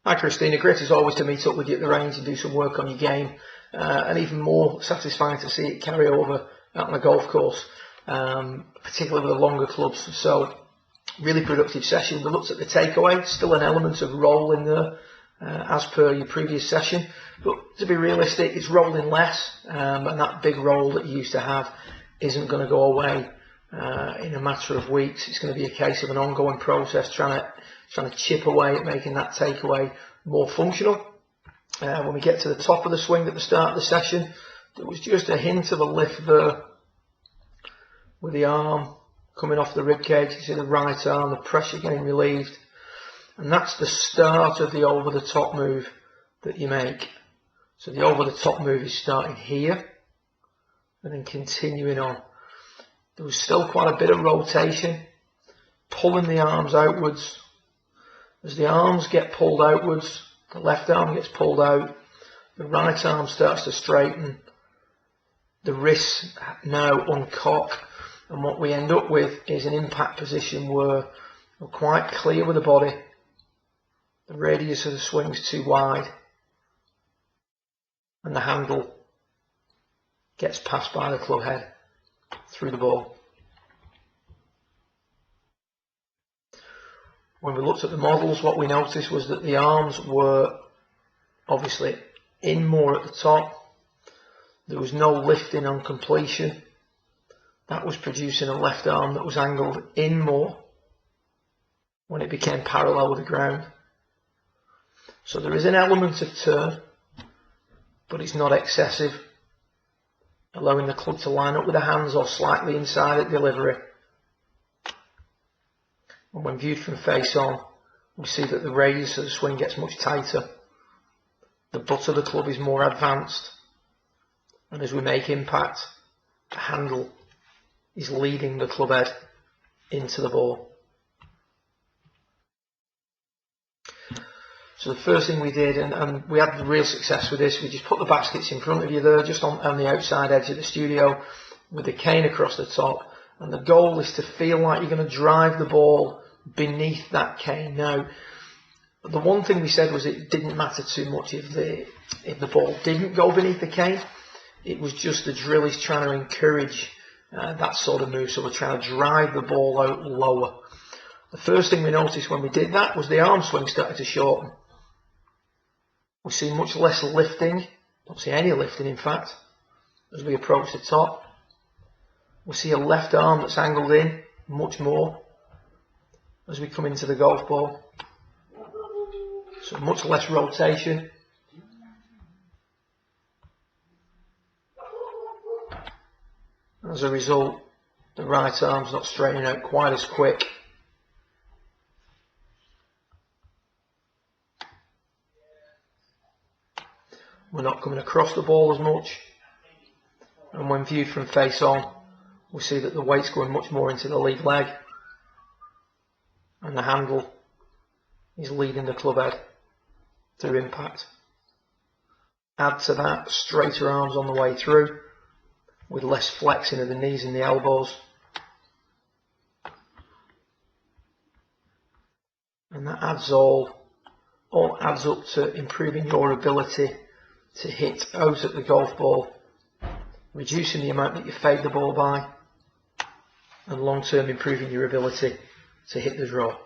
Hi Christina, great as always to meet up with you at the range and do some work on your game, and even more satisfying to see it carry over out on the golf course, particularly with the longer clubs. So really productive session. We looked at the takeaway, still an element of roll in there as per your previous session, but to be realistic, it's rolling less, and that big roll that you used to have isn't going to go away in a matter of weeks. It's going to be a case of an ongoing process, trying to chip away at making that takeaway more functional. When we get to the top of the swing at the start of the session, there was just a hint of a lift there with the arm coming off the rib cage. You see the right arm, the pressure getting relieved, and that's the start of the over the top move that you make. So the over the top move is starting here and then continuing on. There was still quite a bit of rotation, pulling the arms outwards. As the arms get pulled outwards, the left arm gets pulled out, the right arm starts to straighten, the wrists now uncock, and what we end up with is an impact position where we're quite clear with the body, the radius of the swing is too wide, and the handle gets passed by the club head through the ball. When we looked at the models, what we noticed was that the arms were obviously in more at the top. There was no lifting on completion. That was producing a left arm that was angled in more when it became parallel with the ground. So there is an element of turn, but it's not excessive, allowing the club to line up with the hands or slightly inside at delivery. And when viewed from face on, we see that the radius of the swing gets much tighter. The butt of the club is more advanced, and as we make impact, the handle is leading the club head into the ball. So the first thing we did, and we had real success with this, we just put the baskets in front of you there, just on the outside edge of the studio, with the cane across the top. And the goal is to feel like you're going to drive the ball beneath that cane. Now, the one thing we said was it didn't matter too much if the ball didn't go beneath the cane. It was just the drill is trying to encourage that sort of move. So we're trying to drive the ball out lower. The first thing we noticed when we did that was the arm swing started to shorten. We see much less lifting, don't see any lifting in fact, as we approach the top. We see a left arm that's angled in much more as we come into the golf ball. So much less rotation. As a result, the right arm's not straightening out quite as quick. We're not coming across the ball as much. And when viewed from face on, we see that the weight's going much more into the lead leg, and the handle is leading the club head through impact. Add to that straighter arms on the way through, with less flexing of the knees and the elbows. And that all adds up to improving your ability to hit out at the golf ball, reducing the amount that you fade the ball by, and long term improving your ability to hit the draw.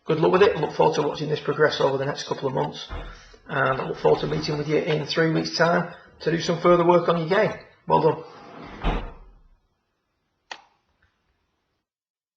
Good luck with it. I look forward to watching this progress over the next couple of months, and I look forward to meeting with you in 3 weeks' time to do some further work on your game. Well done.